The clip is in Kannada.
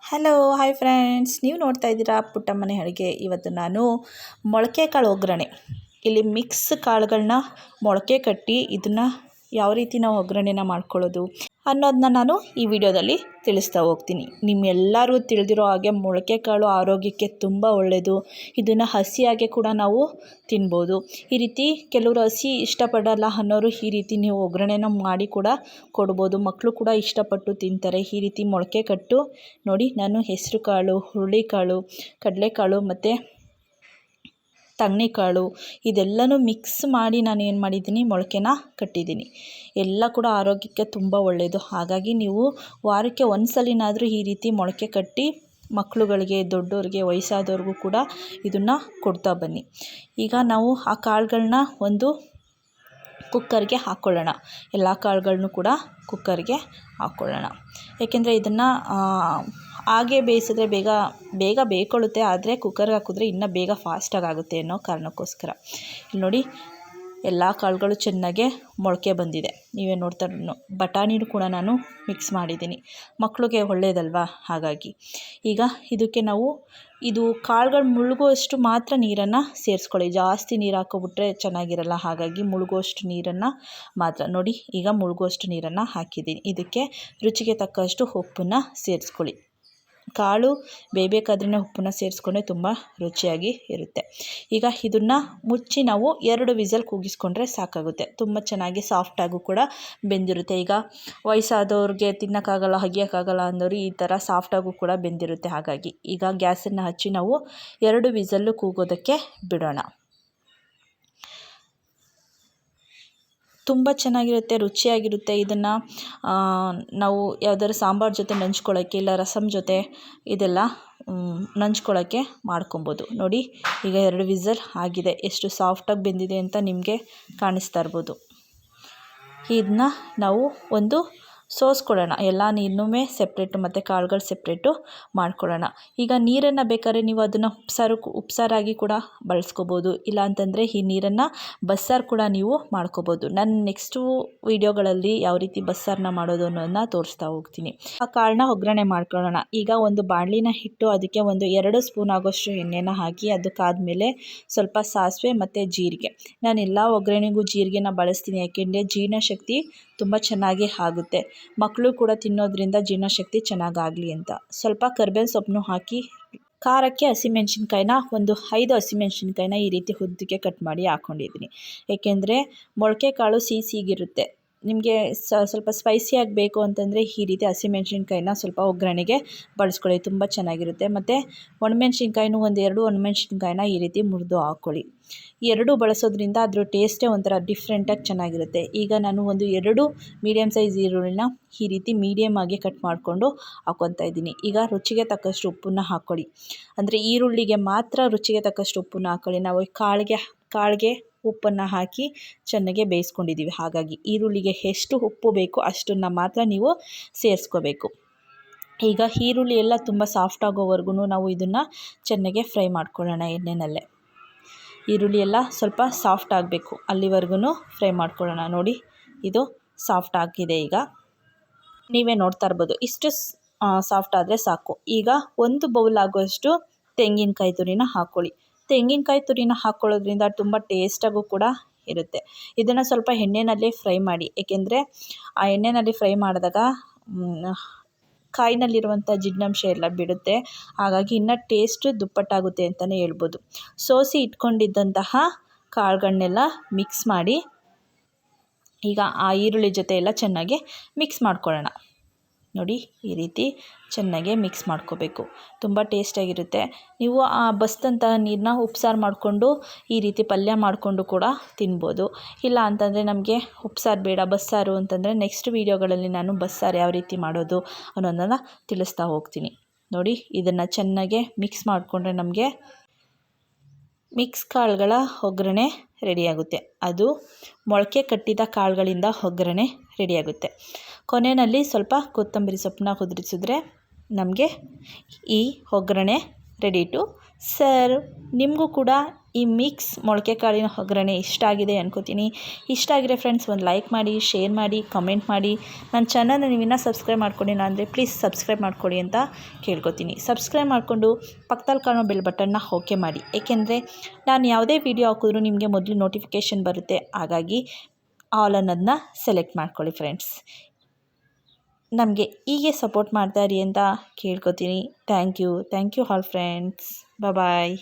ಹಲೋ ಹಾಯ್ ಫ್ರೆಂಡ್ಸ್, ನೀವು ನೋಡ್ತಾ ಇದ್ದೀರಾ ಪುಟ್ಟಮ್ಮನೆ ಅಡುಗೆ. ಇವತ್ತು ನಾನು ಮೊಳಕೆ ಕಾಳು ಒಗ್ಗರಣೆ, ಇಲ್ಲಿ ಮಿಕ್ಸ್ ಕಾಳುಗಳನ್ನ ಮೊಳಕೆ ಕಟ್ಟಿ ಇದನ್ನು ಯಾವ ರೀತಿ ನಾವು ಒಗ್ಗರಣೆನ ಮಾಡ್ಕೊಳ್ಳೋದು ಅನ್ನೋದನ್ನ ನಾನು ಈ ವಿಡಿಯೋದಲ್ಲಿ ತಿಳಿಸ್ತಾ ಹೋಗ್ತೀನಿ. ನಿಮ್ಮೆಲ್ಲರೂ ತಿಳಿದಿರೋ ಹಾಗೆ ಮೊಳಕೆ ಕಾಳು ಆರೋಗ್ಯಕ್ಕೆ ತುಂಬ ಒಳ್ಳೆಯದು. ಇದನ್ನು ಹಸಿಯಾಗೆ ಕೂಡ ನಾವು ತಿನ್ಬೋದು. ಈ ರೀತಿ ಕೆಲವರು ಹಸಿ ಇಷ್ಟಪಡಲ್ಲ ಅನ್ನೋರು ಈ ರೀತಿ ನೀವು ಒಗ್ಗರಣೆನ ಮಾಡಿ ಕೂಡ ಕೊಡ್ಬೋದು. ಮಕ್ಕಳು ಕೂಡ ಇಷ್ಟಪಟ್ಟು ತಿಂತಾರೆ. ಈ ರೀತಿ ಮೊಳಕೆ ಕಟ್ಟು ನೋಡಿ, ನಾನು ಹೆಸರು ಕಾಳು, ಹುರುಳಿಕಾಳು, ಕಡಲೆಕಾಳು ಮತ್ತು ತಣ್ಣಿಕಾಳು ಇದೆಲ್ಲನೂ ಮಿಕ್ಸ್ ಮಾಡಿ ನಾನು ಏನು ಮಾಡಿದ್ದೀನಿ, ಮೊಳಕೆನ ಕಟ್ಟಿದ್ದೀನಿ. ಎಲ್ಲ ಕೂಡ ಆರೋಗ್ಯಕ್ಕೆ ತುಂಬ ಒಳ್ಳೆಯದು. ಹಾಗಾಗಿ ನೀವು ವಾರಕ್ಕೆ ಒಂದು ಸಲಿನಾದರೂ ಈ ರೀತಿ ಮೊಳಕೆ ಕಟ್ಟಿ ಮಕ್ಕಳುಗಳಿಗೆ, ದೊಡ್ಡೋರಿಗೆ, ವಯಸ್ಸಾದವ್ರಿಗೂ ಕೂಡ ಇದನ್ನು ಕೊಡ್ತಾ ಬನ್ನಿ. ಈಗ ನಾವು ಆ ಕಾಳುಗಳನ್ನ ಒಂದು ಕುಕ್ಕರ್ಗೆ ಹಾಕ್ಕೊಳ್ಳೋಣ. ಎಲ್ಲ ಕಾಳುಗಳನ್ನೂ ಕೂಡ ಕುಕ್ಕರ್ಗೆ ಹಾಕ್ಕೊಳ್ಳೋಣ. ಏಕೆಂದರೆ ಇದನ್ನು ಹಾಗೆ ಬೇಯಿಸಿದ್ರೆ ಬೇಗ ಬೇಯ್ಕೊಳ್ಳುತ್ತೆ. ಆದರೆ ಕುಕ್ಕರ್ಗೆ ಹಾಕಿದ್ರೆ ಇನ್ನೂ ಬೇಗ ಫಾಸ್ಟಾಗಿ ಆಗುತ್ತೆ ಅನ್ನೋ ಕಾರಣಕ್ಕೋಸ್ಕರ ಇಲ್ಲಿ ನೋಡಿ, ಎಲ್ಲ ಕಾಳುಗಳು ಚೆನ್ನಾಗೆ ಮೊಳಕೆ ಬಂದಿದೆ. ನೀವೇ ನೋಡ್ತಾ ಬಟಾಣಿನೂ ಕೂಡ ನಾನು ಮಿಕ್ಸ್ ಮಾಡಿದ್ದೀನಿ. ಮಕ್ಕಳಿಗೆ ಒಳ್ಳೆಯದಲ್ವಾ, ಹಾಗಾಗಿ ಈಗ ಇದಕ್ಕೆ ನಾವು ಇದು ಕಾಳುಗಳು ಮುಳುಗುವಷ್ಟು ಮಾತ್ರ ನೀರನ್ನು ಸೇರಿಸ್ಕೊಳ್ಳಿ. ಜಾಸ್ತಿ ನೀರು ಹಾಕೋಬಿಟ್ರೆ ಚೆನ್ನಾಗಿರಲ್ಲ. ಹಾಗಾಗಿ ಮುಳುಗುವಷ್ಟು ನೀರನ್ನು ಮಾತ್ರ ನೋಡಿ. ಈಗ ಮುಳುಗುವಷ್ಟು ನೀರನ್ನು ಹಾಕಿದ್ದೀನಿ. ಇದಕ್ಕೆ ರುಚಿಗೆ ತಕ್ಕಷ್ಟು ಉಪ್ಪನ್ನು ಸೇರಿಸ್ಕೊಳ್ಳಿ. ಕಾಳು ಬೇಯಬೇಕಾದ್ರೇ ಉಪ್ಪನ್ನು ಸೇರಿಸ್ಕೊಂಡ್ರೆ ತುಂಬ ರುಚಿಯಾಗಿ ಇರುತ್ತೆ. ಈಗ ಇದನ್ನು ಮುಚ್ಚಿ ನಾವು 2 ವಿಸಲ್ ಕೂಗಿಸ್ಕೊಂಡ್ರೆ ಸಾಕಾಗುತ್ತೆ. ತುಂಬ ಚೆನ್ನಾಗಿ ಸಾಫ್ಟಾಗೂ ಕೂಡ ಬೆಂದಿರುತ್ತೆ. ಈಗ ವಯಸ್ಸಾದವ್ರಿಗೆ ತಿನ್ನೋಕ್ಕಾಗಲ್ಲ, ಅಗಿಯೋಕ್ಕಾಗಲ್ಲ ಅಂದವರು ಈ ಥರ ಸಾಫ್ಟಾಗೂ ಕೂಡ ಬೆಂದಿರುತ್ತೆ. ಹಾಗಾಗಿ ಈಗ ಗ್ಯಾಸನ್ನು ಹಚ್ಚಿ ನಾವು 2 ವಿಸಲ್ಲು ಕೂಗೋದಕ್ಕೆ ಬಿಡೋಣ. ತುಂಬ ಚೆನ್ನಾಗಿರುತ್ತೆ, ರುಚಿಯಾಗಿರುತ್ತೆ. ಇದನ್ನು ನಾವು ಯಾವ್ದಾದ್ರು ಸಾಂಬಾರು ಜೊತೆ ನಂಚ್ಕೊಳ್ಳೋಕ್ಕೆ, ಇಲ್ಲ ರಸಮ್ ಜೊತೆ ಇದೆಲ್ಲ ನಂಚ್ಕೊಳ್ಳೋಕ್ಕೆ ಮಾಡ್ಕೊಬೋದು. ನೋಡಿ, ಈಗ 2 ವಿಸಲ್ ಆಗಿದೆ. ಎಷ್ಟು ಸಾಫ್ಟಾಗಿ ಬೆಂದಿದೆ ಅಂತ ನಿಮಗೆ ಕಾಣಿಸ್ತಾ ಇರ್ಬೋದು. ಇದನ್ನ ನಾವು ಒಂದು ಸೋಸ್ಕೊಳ್ಳೋಣ. ಎಲ್ಲ ನೀರನ್ನೂ ಸೆಪ್ರೇಟು ಮತ್ತು ಕಾಳುಗಳು ಸೆಪ್ರೇಟು ಮಾಡ್ಕೊಳ್ಳೋಣ. ಈಗ ನೀರನ್ನು ಬೇಕಾದ್ರೆ ನೀವು ಅದನ್ನು ಉಪ್ಸಾರಾಗಿ ಕೂಡ ಬಳಸ್ಕೋಬೋದು. ಇಲ್ಲ ಅಂತಂದರೆ ಈ ನೀರನ್ನು ಬಸ್ಸಾರು ಕೂಡ ನೀವು ಮಾಡ್ಕೋಬೋದು. ನಾನು ನೆಕ್ಸ್ಟು ವೀಡಿಯೋಗಳಲ್ಲಿ ಯಾವ ರೀತಿ ಬಸ್ಸಾರನ್ನ ಮಾಡೋದು ಅನ್ನೋದನ್ನ ತೋರಿಸ್ತಾ ಹೋಗ್ತೀನಿ. ಆ ಕಾಳನ್ನ ಒಗ್ಗರಣೆ ಮಾಡ್ಕೊಳ್ಳೋಣ. ಈಗ ಒಂದು ಬಾಣಲಿನ ಇಟ್ಟು ಅದಕ್ಕೆ ಒಂದು 2 ಸ್ಪೂನ್ ಆಗೋಷ್ಟು ಎಣ್ಣೆನ ಹಾಕಿ, ಅದಕ್ಕಾದಮೇಲೆ ಸ್ವಲ್ಪ ಸಾಸಿವೆ ಮತ್ತು ಜೀರಿಗೆ. ನಾನು ಎಲ್ಲ ಒಗ್ಗರಣೆಗೂ ಜೀರಿಗೆನ ಬಳಸ್ತೀನಿ. ಯಾಕೆಂದರೆ ಜೀರ್ಣಶಕ್ತಿ ತುಂಬ ಚೆನ್ನಾಗಿ ಆಗುತ್ತೆ. ಮಕ್ಕಳು ಕೂಡ ತಿನ್ನೋದ್ರಿಂದ ಜೀರ್ಣಶಕ್ತಿ ಚೆನ್ನಾಗಾಗಲಿ ಅಂತ. ಸ್ವಲ್ಪ ಕರಿಬೇವಿನ ಸೊಪ್ಪನ್ನು ಹಾಕಿ, ಖಾರಕ್ಕೆ ಹಸಿಮೆಣ್ಸಿನ್ಕಾಯಿನ ಒಂದು 5 ಹಸಿಮೆಣ್ಸಿನ್ಕಾಯಿನ ಈ ರೀತಿ ಉದ್ದಕ್ಕೆ ಕಟ್ ಮಾಡಿ ಹಾಕ್ಕೊಂಡಿದ್ದೀನಿ. ಏಕೆಂದರೆ ಮೊಳಕೆ ಕಾಳು ಸಿಹಿಗಿರುತ್ತೆ. ನಿಮಗೆ ಸ್ವಲ್ಪ ಸ್ಪೈಸಿಯಾಗಿ ಬೇಕು ಅಂತಂದರೆ ಈ ರೀತಿ ಹಸಿಮೆಣ್ಸಿನ್ಕಾಯಿನ ಸ್ವಲ್ಪ ಒಗ್ಗರಣೆಗೆ ಬಳಸ್ಕೊಳ್ಳಿ, ತುಂಬ ಚೆನ್ನಾಗಿರುತ್ತೆ. ಮತ್ತು ಒಣಮೆಣ್ಸಿನ್ಕಾಯಿನೂ ಒಂದು 2 ಒಣಮೆಣ್ಸಿನ್ಕಾಯಿನ ಈ ರೀತಿ ಮುರಿದು ಹಾಕ್ಕೊಳ್ಳಿ. 2 ಬಳಸೋದ್ರಿಂದ ಅದ್ರ ಟೇಸ್ಟೇ ಒಂಥರ ಡಿಫ್ರೆಂಟಾಗಿ ಚೆನ್ನಾಗಿರುತ್ತೆ. ಈಗ ನಾನು ಒಂದು 2 ಮೀಡಿಯಮ್ ಸೈಜ್ ಈರುಳ್ಳಿನ ಈ ರೀತಿ ಮೀಡಿಯಮ್ ಆಗಿ ಕಟ್ ಮಾಡಿಕೊಂಡು ಹಾಕ್ಕೊತಾ ಇದ್ದೀನಿ. ಈಗ ರುಚಿಗೆ ತಕ್ಕಷ್ಟು ಉಪ್ಪನ್ನು ಹಾಕ್ಕೊಳ್ಳಿ. ಅಂದರೆ ಈರುಳ್ಳಿಗೆ ಮಾತ್ರ ರುಚಿಗೆ ತಕ್ಕಷ್ಟು ಉಪ್ಪನ್ನು ಹಾಕ್ಕೊಳ್ಳಿ. ನಾವು ಕಾಳಿಗೆ ಉಪ್ಪನ್ನು ಹಾಕಿ ಚೆನ್ನಾಗೆ ಬೇಯಿಸ್ಕೊಂಡಿದ್ದೀವಿ. ಹಾಗಾಗಿ ಈರುಳ್ಳಿಗೆ ಎಷ್ಟು ಉಪ್ಪು ಬೇಕು ಅಷ್ಟನ್ನು ಮಾತ್ರ ನೀವು ಸೇರಿಸ್ಕೋಬೇಕು. ಈಗ ಈರುಳ್ಳಿ ಎಲ್ಲ ತುಂಬ ಸಾಫ್ಟ್ ಆಗೋವರೆಗೂ ನಾವು ಇದನ್ನು ಚೆನ್ನಾಗೆ ಫ್ರೈ ಮಾಡ್ಕೊಳ್ಳೋಣ ಎಣ್ಣೆನಲ್ಲೇ. ಈರುಳ್ಳಿ ಎಲ್ಲ ಸ್ವಲ್ಪ ಸಾಫ್ಟ್ ಆಗಬೇಕು, ಅಲ್ಲಿವರೆಗೂ ಫ್ರೈ ಮಾಡ್ಕೊಳ್ಳೋಣ. ನೋಡಿ, ಇದು ಸಾಫ್ಟ್ ಆಗಿದೆ. ಈಗ ನೀವೇ ನೋಡ್ತಾ ಇರ್ಬೋದು, ಇಷ್ಟು ಸಾಫ್ಟ್ ಆದರೆ ಸಾಕು. ಈಗ 1 ಬೌಲ್ ಆಗುವಷ್ಟು ತೆಂಗಿನಕಾಯಿ ತುರಿನ ಹಾಕ್ಕೊಳ್ಳಿ. ತೆಂಗಿನಕಾಯಿ ತುರಿನ ಹಾಕ್ಕೊಳ್ಳೋದ್ರಿಂದ ತುಂಬ ಟೇಸ್ಟಾಗೂ ಕೂಡ ಇರುತ್ತೆ. ಇದನ್ನು ಸ್ವಲ್ಪ ಎಣ್ಣೆನಲ್ಲೇ ಫ್ರೈ ಮಾಡಿ. ಏಕೆಂದರೆ ಆ ಎಣ್ಣೆಯಲ್ಲಿ ಫ್ರೈ ಮಾಡಿದಾಗ ಕಾಯಿನಲ್ಲಿರುವಂಥ ಜಿಡ್ಡಂಶ ಎಲ್ಲ ಬಿಡುತ್ತೆ. ಹಾಗಾಗಿ ಇನ್ನೂ ಟೇಸ್ಟು ದುಪ್ಪಟ್ಟಾಗುತ್ತೆ ಅಂತಲೇ ಹೇಳ್ಬೋದು. ಸೋಸಿ ಇಟ್ಕೊಂಡಿದ್ದಂತಹ ಕಾಳುಗಳನ್ನೆಲ್ಲ ಮಿಕ್ಸ್ ಮಾಡಿ ಈಗ ಆ ಈರುಳ್ಳಿ ಜೊತೆ ಎಲ್ಲ ಚೆನ್ನಾಗಿ ಮಿಕ್ಸ್ ಮಾಡ್ಕೊಳ್ಳೋಣ. ನೋಡಿ, ಈ ರೀತಿ ಚೆನ್ನಾಗೆ ಮಿಕ್ಸ್ ಮಾಡ್ಕೋಬೇಕು. ತುಂಬ ಟೇಸ್ಟಾಗಿರುತ್ತೆ. ನೀವು ಆ ಬಸ್ದಂತಹ ನೀರನ್ನ ಉಪ್ಸಾರು ಮಾಡಿಕೊಂಡು ಈ ರೀತಿ ಪಲ್ಯ ಮಾಡಿಕೊಂಡು ಕೂಡ ತಿನ್ಬೋದು. ಇಲ್ಲ ಅಂತಂದರೆ ನಮಗೆ ಉಪ್ಸಾರು ಬೇಡ, ಬಸ್ಸಾರು ಅಂತಂದರೆ ನೆಕ್ಸ್ಟ್ ವೀಡಿಯೋಗಳಲ್ಲಿ ನಾನು ಬಸ್ಸಾರು ಯಾವ ರೀತಿ ಮಾಡೋದು ಅನ್ನೋದನ್ನು ತಿಳಿಸ್ತಾ ಹೋಗ್ತೀನಿ. ನೋಡಿ, ಇದನ್ನು ಚೆನ್ನಾಗೆ ಮಿಕ್ಸ್ ಮಾಡಿಕೊಂಡ್ರೆ ನಮಗೆ ಮಿಕ್ಸ್ ಕಾಳುಗಳ ಒಗ್ಗರಣೆ ರೆಡಿಯಾಗುತ್ತೆ. ಅದು ಮೊಳಕೆ ಕಟ್ಟಿದ ಕಾಳುಗಳಿಂದ ಒಗ್ಗರಣೆ ರೆಡಿಯಾಗುತ್ತೆ. ಕೊನೆಯಲ್ಲಿ ಸ್ವಲ್ಪ ಕೊತ್ತಂಬರಿ ಸೊಪ್ಪನ್ನ ಉದುರಿಸಿದ್ರೆ ನಮಗೆ ಈ ಒಗ್ಗರಣೆ ರೆಡಿ ಟು ಸರ್ವ್. ನಿಮಗೂ ಕೂಡ ಈ ಮಿಕ್ಸ್ ಮೊಳಕೆ ಕಾಳಿನ ಒಗ್ಗರಣೆ ಇಷ್ಟ ಆಗಿದೆ ಅನ್ಕೋತೀನಿ. ಇಷ್ಟ ಆಗಿದ್ರೆ ಫ್ರೆಂಡ್ಸ್ ಒಂದು ಲೈಕ್ ಮಾಡಿ, ಶೇರ್ ಮಾಡಿ, ಕಮೆಂಟ್ ಮಾಡಿ. ನನ್ನ ಚಾನಲ್ನ ನೀವು ಇನ್ನೂ ಸಬ್ಸ್ಕ್ರೈಬ್ ಮಾಡ್ಕೊಂಡಿಲ್ಲ ಅಂದರೆ ಪ್ಲೀಸ್ ಸಬ್ಸ್ಕ್ರೈಬ್ ಮಾಡ್ಕೊಳ್ಳಿ ಅಂತ ಕೇಳ್ಕೊತೀನಿ. ಸಬ್ಸ್ಕ್ರೈಬ್ ಮಾಡಿಕೊಂಡು ಪಕ್ಕದಲ್ಲಿ ಕಾಣೋ ಬೆಲ್ ಬಟನ್ನ ಓಕೆ ಮಾಡಿ, ಏಕೆಂದರೆ ನಾನು ಯಾವುದೇ ವಿಡಿಯೋ ಹಾಕಿದ್ರೂ ನಿಮಗೆ ಮೊದಲು ನೋಟಿಫಿಕೇಷನ್ ಬರುತ್ತೆ. ಹಾಗಾಗಿ ಆಲ್ ಅನ್ನೋದನ್ನ ಸೆಲೆಕ್ಟ್ ಮಾಡ್ಕೊಳ್ಳಿ ಫ್ರೆಂಡ್ಸ್. ನಮಗೆ ಹೀಗೆ ಸಪೋರ್ಟ್ ಮಾಡ್ತಾಯಿರಿ ಅಂತ ಕೇಳ್ಕೊತೀನಿ. Thank you all friends. Bye.